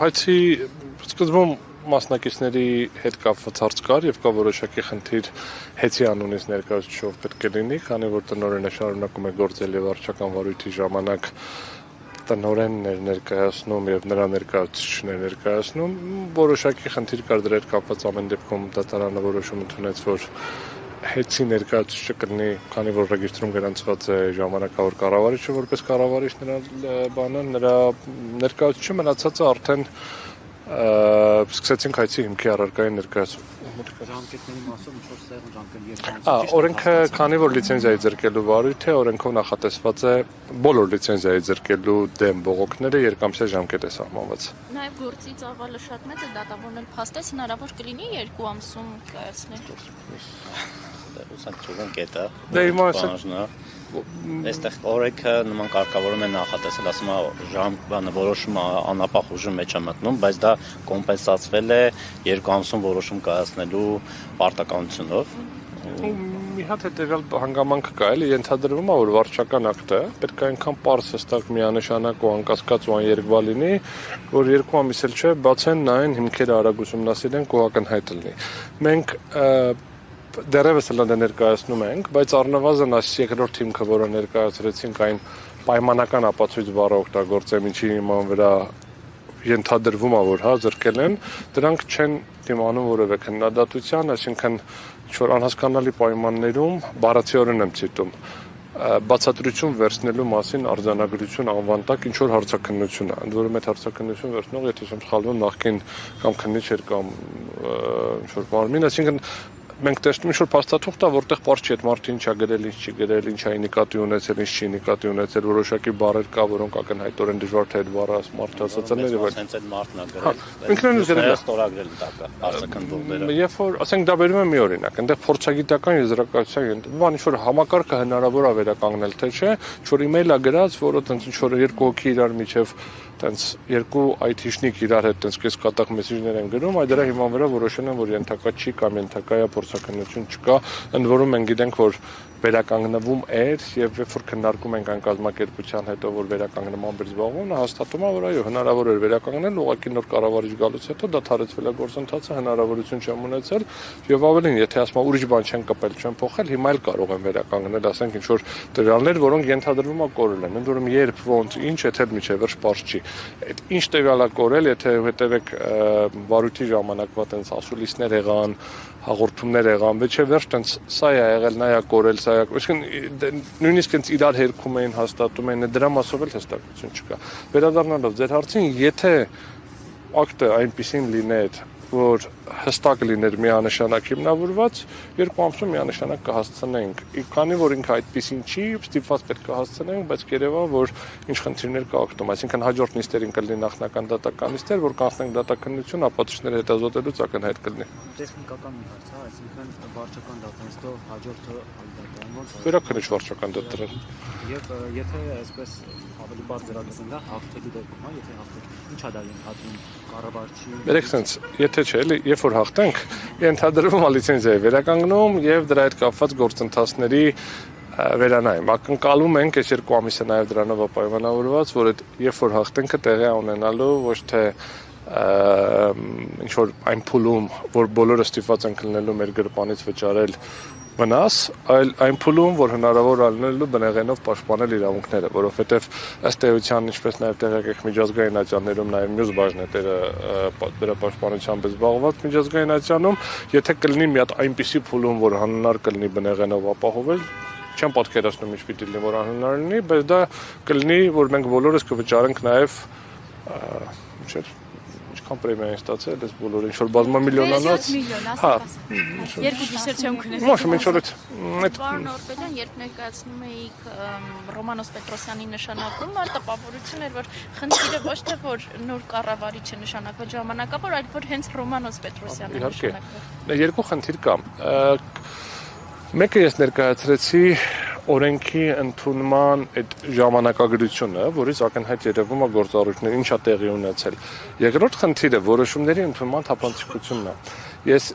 Հայցի սկզբում մասնակիցների հետ կապված հարց կար եւ կա որոշակի խնդիր հեծի անունից ներկայացուցչով պետք է լինի, քանի որ տնօրենը շարունակում է գործել եւ վարչական վարույթի ժամանակ տնօրենն էր ներկայացնում եւ նրա ներկայացուցիչն է ներկայացնում, որոշակի խնդիր կար դրա հետ կապված ամեն դեպքում դատարանը որոշում ընդունեց, որ հեծի ներկայացուցիչը կլինի, քանի որ ռեգիստրում գրանցված է ժամանակավոր կառավարիչը որպես կառավարիչ նրա ներկայացուցիչը մնացածը արդեն սկսեցինք հայցի հիմքի առարկայի ներկայացում։ Ժամկետների մասով ինչ-որ սեղմ ժամկետ օրենքը քանի որ լիցենզիայի ձեռքելու վարույթ է, օրենքով նախատեսված է բոլոր լիցենզիայի ձեռքելու դեմ բողոքները երկամսյա ժամկետ է սահմանված։ Նաև գործի ծավալը շատ մեծ է, դատավորն էլ փաստեց հնարավոր կլինի 2 ամսում կայացնել։ Ուսանք չունենք կետը։ Դե հիմա Այստեղ օրենքը նման կարգավորում է նախատեսել, ասում է ժամ բանը որոշումը անապահ ուժի մեջ է մտնում, բայց դա կոմպենսացվել է 2 ամսում որոշում կայացնելու պարտականությունով։ Մի հատ հետևյալ հանգամանք կա, էլի ենթադրվում է, որ վարչական ակտը պետք է այնքան պարզ հստակ միանշանակ ու անկասկած ու աներկբա լինի, որ 2 ամիս էլ չէ, բացեն նայեն հիմքերը արագ ուսումնասիրենք ու ակնհայտ լինի։ Մենք դեռևս հլը ներկայացնում ենք, բայց առնվազն այս երկրորդ հիմքը, որը ներկայացրեցինք, այն պայմանական ապացույց բառը օգտագործեմ, ինչի հիման վրա ենթադրվում է, որ զրկել են, դրանք չեն դիմանում որևէ քննադատության, այսինքն ինչ-որ անհասկանալի պայմաններում բառացիորեն եմ ցիտում բացատրություն վերցնելու մասին արձանագրություն անվան տակ ինչ-որ հարցաքննություն է, ընդ որում այդ հարցաքննություն վերցնող, եթե չեմ սխալվում, նախկին կամ քննիչ էր կամ ինչ-որ մարմին, այսինքն մենք տեսնում ինչ-որ փաստաթուղթ է, որտեղ պարզ չի այդ մարդը ինչ է գրել, ինչ չի գրել, ինչ է նկատի ունեցել, ինչ չի նկատի ունեցել, որոշակի բառեր կա, որոնք ակնհայտորեն դժվար թե այդ բառը մարդը ասած է եւ այլն։ Հենց այդ մարդն է գրել։ Ինքնին գրել է ստորագրել տակը, հարցաքննողները։ Երբ որ, ասենք դա բերում է մի օրինակ, այնտեղ փորձագիտական եզրակացության բան ինչ-որ համակարգը հնարավոր է վերականգնել, թե չէ, ինչ-որ email է գրած, որը տենց ինչ-որ 2 հոգի իրար միջև տենց 2 IT-շնիկ իրար հետ տենց կեսկատակ մեսեջներ են գրում, այդ դրա հիման վրա որոշել են, որ ենթակա չի կամ ենթակա է փորձաքննություն չկա, ընդ որում մենք գիտենք, որ վերականգնվում էր եւ երբ որ քննարկում ենք այն կազմակերպության հետո որ վերականգնման բեր զբաղվում, հաստատում է, որ այո, հնարավոր էր վերականգնել, ուղղակի նոր կառավարիչ գալուց հետո դադարեցվել է գործընթացը, հնարավորություն չեմ ունեցել եւ ավելին, եթե ասում ուրիշ բան չեն կպել, չեն փոխել, հիմա էլ կարող են վերականգնել, ասենք ինչ որ տվյալներ, որոնք ենթադրվում է կորել են, ընդ որում երբ ոնց ինչ եթե միջև վերջ պարզ չի։ Այդ ինչ տվյալ է կորել, եթե հետևեք վարույթի ժամանակվա տենց ասուլիսներ եղան, հաղորդումներ եղան, ոչ վերջ տենց սա է եղել, նա է կորել, սա է, այսինքն նույնիսկ հենց իրար հերքում էին, հաստատում էին, դրա մասով էլ հստակություն չկա։ Վերադառնալով ձեր հարցին, եթե ակտը այնպեսին լիներ, որ հստակ լիներ միանշանակ հիմնավորված, 2 ամսում միանշանակ կհասցնենք։ Քանի որ ինքը այդպեսին չի, ստիպված պետք է հասցնենք, բայց կերևա, որ ինչ խնդիրներ կա ակտում, այսինքն հաջորդ նիստերին կլինի նախնական դատական նիստեր, որ կանցնենք դատականություն, ապացույցները հետազոտելուց ակնհայտ կլինի։ Տեխնիկական մի հարց է, այսինքն վարչական դատարանստով հաջորդը դատարան ոնց է։ Վերաքննիչ վարչական դատարան։ Եվ եթե այսպես ավելի բարձ դրական դա հաղթելու դեպքում, հա, եթե հաղթենք, ի՞նչ է դա ենթադրում կառավարչի։ Երեք sense, եթե չէ, էլի, երբ որ հաղթենք, ենթադրվում է լիցենզիայի վերականգնում եւ դրա հետ կապված գործընթացների վերանայում։ Ակնկալում ենք այս 2 ամիսը նաեւ դրանով պայմանավորված, որ այդ երբ որ հաղթենքը տեղի է ունենալու ոչ թե ինչ որ այն փուլում, որ բոլորը ստիպված են կլինելու մեր գրպանից վճարել վնաս, այլ այն փուլում, որ հնարավոր ալնելու բնեղենով պաշտպանել իրավունքները, որովհետև ըստ էության, ինչպես նաև տեղյակ եք միջազգային ատյաններում նաև մյուս բաժնետերը դրա պաշտպանությամբ զբաղված միջազգային ատյանում, եթե կլինի մի հատ այնպիսի փուլում, որ հանրար կլինի բնեղենով ապահովել, չեմ պատկերացնում ինչ պիտի լինի, որ անհնար լինի, բայց դա կլինի, որ մենք բոլորս կվճարենք նաև պրեմիա են ստացել, այս բոլորը ինչ-որ բազմամիլիոնանոց։ Հա, 2 գիշեր չեմ քնել։ Մոշում ինչ-որ այդ Պարոն Օրբելյան, երբ ներկայացնում էիք Ռոմանոս Պետրոսյանի նշանակումը, տպավորություն էր, որ խնդիրը ոչ թե որ նոր կառավարիչ է նշանակվել ժամանակավոր, այլ որ հենց Ռոմանոս Պետրոսյանը նշանակվել։ Երկու խնդիր կա։ Մեկը ես ներկայացրեցի օրենքի ընդունման այդ ժամանակագրությունը, որից ակնհայտ երևում է գործառույթներ ինչա տեղի ունեցել։ Երկրորդ խնդիրը որոշումների ընդունման թափանցիկությունն է։ Ես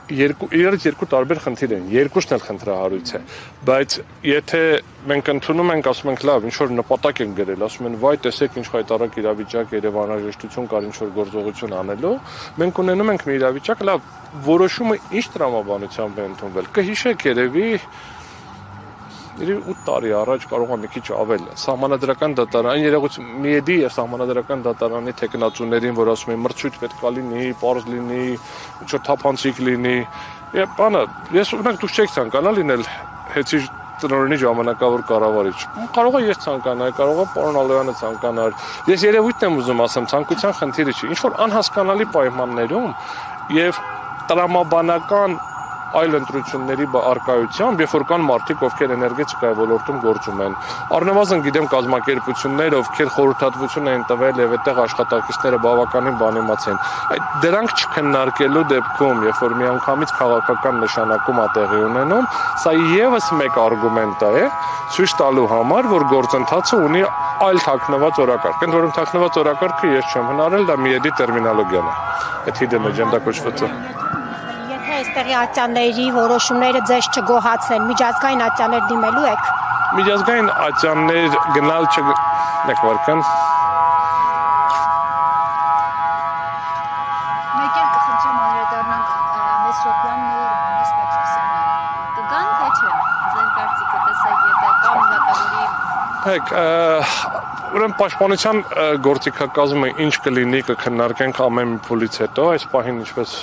իրարից երկու տարբեր խնդիր են, երկուսն էլ խնդրահարույց է, բայց եթե մենք ընդունում ենք, ասում ենք լավ, ինչ որ նպատակ ենք գրել, ասում են վայ, տեսեք ինչ խայտարակ իրավիճակ, երև անհրաժեշտություն կար ինչ որ գործողություն անելու, մենք ունենում ենք մի իրավիճակ, լավ, որոշումը ինչ տրամաբանությամբ է ընդունվել, կհիշեք երևի 8 տարի առաջ կարող է մի քիչ ավել սահմանադրական դատարան երևույթ միեդի եւ սահմանադրական դատարանի տեխնացուներին, որ ասում են մրցույթ պետք է լինի, պարզ լինի, ինչ որ թափանցիկ լինի։ Եվ բանը, ես ունենք դուք չեք ցանկանալ լինել հետի տնօրենի ժամանակավոր կառավարիչ։ Կարող է ես ցանկանալ, կարող է պարոն Ալոյանը ցանկանալ։ Ես երևույթն եմ ուզում ասեմ, ցանկության խնդիրը չի։ Ինչ որ անհասկանալի պայմաններում եւ տրամաբանական այլ ընտրությունների արկայությամբ, երբ որ կան մարդիկ, ովքեր էներգետիկայի ոլորտում գործում են, առնվազն գիտեմ կազմակերպություններ, ովքեր խորհրդատվություն են տվել եւ այդտեղ աշխատակիցները բավականին բանիմաց են։ Այդ դրանք չքննարկելու դեպքում, երբ որ միանգամից քաղաքական նշանակում է տեղի ունենում, սա եւս մեկ արգումենտ է, ցույց տալու համար, որ գործընթացը ունի այլ թաքնված օրակարգ։ Ընդ որում թաքնված օրակարգը ես չեմ հնարել, դա միեդի տերմինոլոգիան է։ Այդ հիդեն էջենդա կոչվածը։ Այստեղի ատյանների որոշումները ձեզ չգոհացնեն, միջազգային ատյաններ դիմելու եք։ Միջազգային ատյաններ գնալ մեկ վարքան։ Մեկ էլ կխնդրեմ անդրադառնանք Մեսրոպյանն ու Ռոմանոս Պետրոսյանը։ Կգան թե չէ։ Ձեր կարծիքը տեսեք, եթե կամ դատավորի Հեք, ուրեմն պաշտպանության գործիքակազմը ինչ կլինի կքննարկենք ամեն մի փուլից հետո, այս պահին ինչպես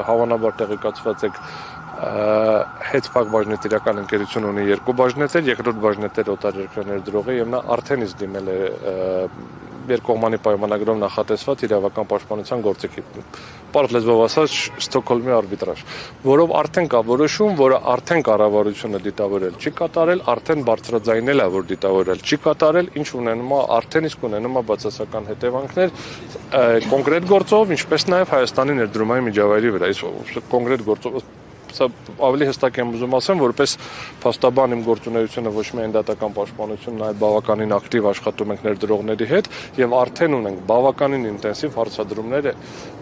հավանաբար տեղեկացված եք Հետփակ բաժնետիրական ընկերություն ունի երկու բաժնետեր, երկրորդ բաժնետերը օտարերկրյա ներդրող է եւ նա արդեն իսկ դիմել է երկկողմանի պայմանագրով նախատեսված իրավական պաշտպանության գործիքի։ Պարզ լեզվով ասած Ստոկհոլմի արբիտրաժ, որով արդեն կա որոշում, որը արդեն կառավարությունը դիտավորել չի կատարել, արդեն բարձրաձայնել է, որ դիտավորել չի կատարել, ինչ ունենում է արդեն իսկ ունենում է բացասական հետևանքներ կոնկրետ գործով, ինչպես նաև Հայաստանի ներդրումային միջավայրի վրա։ Այս կոնկրետ գործով Սա ավելի հստակ եմ ուզում ասեմ, որպես փաստաբան իմ գործունեությունը ոչ միայն դատական պաշտպանությունն, այլ բավականին ակտիվ աշխատում ենք ներդրողների հետ եւ արդեն ունենք բավականին ինտենսիվ հարցադրումներ,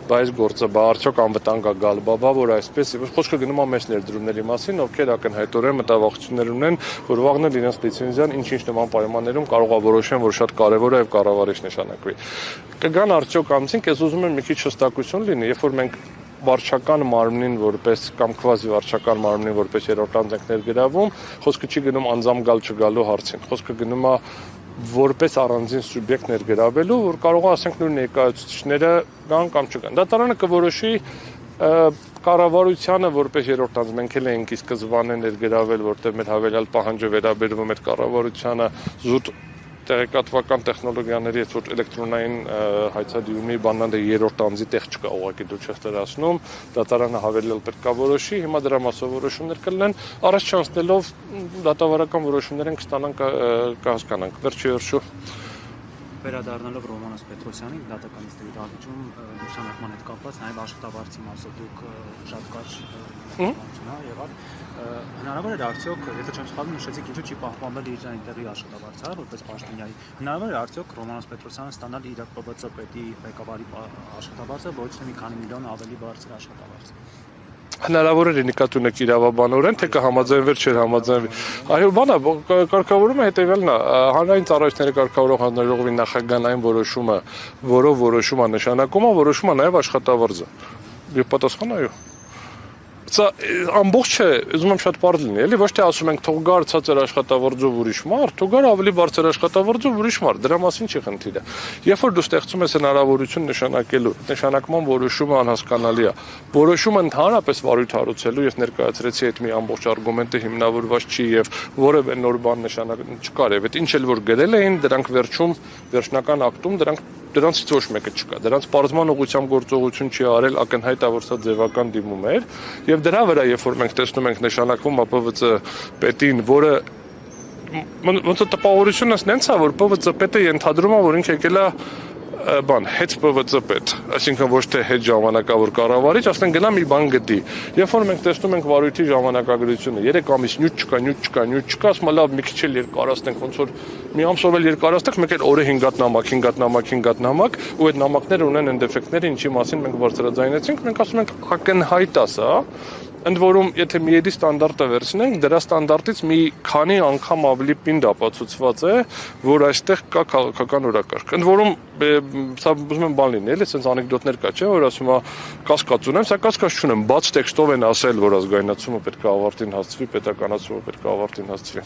բայց գործը արդյոք անվտանգ է գալ, որ այսպես խոսքը գնում է մեծ ներդրումների մասին, ովքեր ակնհայտորեն մտավախություններ ունեն, որ վաղն էլ իրենց լիցենզիան ինչ-ինչ նման պայմաններում կարող է որոշեն, որ շատ կարեւոր է եւ կառավարիչ նշանակվի։ Կգան արդյոք ամսին, ես ուզում եմ մի քիչ հստակություն լինի, երբ որ մենք վարչական մարմնին որպես կամ քվազի վարչական մարմնին որպես երրորդ անձ ենք ներգրավում, խոսքը չի գնում անձամ գալ չգալու հարցին, խոսքը գնում է որպես առանձին սուբյեկտ ներգրավելու, որ կարող է ասենք նույն ներկայացուցիչները գան կամ չգան։ Դատարանը կորոշի կառավարությանը որպես երրորդ անձ մենք էլ ենք ի սկզբանե ներգրավել, որտեղ մեր հավելյալ պահանջը վերաբերվում էր կառավարությանը զուտ տեղեկատվական տեխնոլոգիաների այդ էլեկտրոնային հայցադիումի բանալը երրորդ անձի տեղ չկա, ուղղակի դու չես դրացնում, դատարանը հավելել պետք է որոշի, հիմա դրա մասով որոշումներ կլինեն, առաջ չանցնելով դատավարական որոշումներ են կստանանք կհասկանանք։ Վերջիորշու Վերադառնալով Ռոմանոս Պետրոսյանին դատականիստերի դահլիճում նշանակման հետ կապված նաև աշխատավարձի մասով դուք շատ կարճ եղավ հնարավոր է արդյոք, եթե չեմ սխալվում, նշեցիք ինչու չի պահպանվել իր այնտեղի աշխատավարձը, որպես պաշտոնյայի։ Հնարավոր է արդյոք Ռոմանոս Պետրոսյանը ստանալ իր ՊԲՑ պետի ղեկավարի աշխատավարձը, ոչ թե մի քանի միլիոն ավելի բարձր աշխատավարձ։ Հնարավոր է նկատունեք իրավաբանորեն, թե կհամաձայնվեր, չէր համաձայնվի։ Այո, բանը կարգավորումը հետևյալն է, հանրային ծառայությունների կարգավորող հանձնաժողովի նախագահային որոշումը, որով որոշումը նշանակում է, որոշումը նաև աշխատավարձը։ Եվ պատասխանը այո։ Սա ամբողջ չէ, ուզում եմ շատ բարձր լինի, էլի ոչ թե ասում ենք թող գար ցածր աշխատավարձով ուրիշ մարդ, թող գար ավելի բարձր աշխատավարձով ուրիշ մարդ, դրա մասին չի խնդիրը։ Երբ որ դու ստեղծում ես հնարավորություն նշանակելու, նշանակման որոշումը անհասկանալի է։ Որոշումը ընդհանրապես վարույթ հարուցելու ես ներկայացրեցի այդ մի ամբողջ արգումենտը հիմնավորված չի եւ որևէ նոր բան նշանակ չկար եւ այդ ինչ էլ որ գրել էին, դրանք վերջնական ակտում դրանցից ոչ մեկը չկա։ Դրանց պարզման ուղղությամբ գործողություն չի արել, ակնհայտ է որ սա ձևական դիմում էր եւ դրա վրա երբ որ մենք տեսնում ենք նշանակվում ԱՊՎԾ պետին, որը ոնց է տպավորությունս նենց է, որ ՊՎԾ պետը ենթադրում է, որ ինքը եկել է հետ ՊՎԾ պետ, այսինքն ոչ թե հետ ժամանակավոր կառավարիչ, ասեն գնա մի բան գտի։ Երբ որ մենք տեսնում ենք վարույթի ժամանակագրությունը, 3 ամիս նյութ չկա, ասում լավ մի քիչ էլ երկարացնենք, ոնց որ մի ամսով էլ երկարացնենք, մեկ էլ օրը 5 հատ նամակ, ու այդ նամակները ունեն այն դեֆեկտները, ինչի մասին մենք բարձրաձայնեցինք, մենք ասում ենք ակնհայտ է սա, Ընդ որում, եթե միեդի ստանդարտը վերցնենք, դրա ստանդարտից մի քանի անգամ ավելի պինդ ապացուցված է, որ այստեղ կա քաղաքական օրակարգ։ Ընդ որում, սա ուզում եմ բան լինի, էլի, sense անեկդոտներ կա, չէ, որ ասում է կասկած ունեմ, սա կասկած չունեմ, բաց տեքստով են ասել, որ ազգայնացումը պետք է ավարտին հասցվի, պետականացումը պետք է ավարտին հասցվի։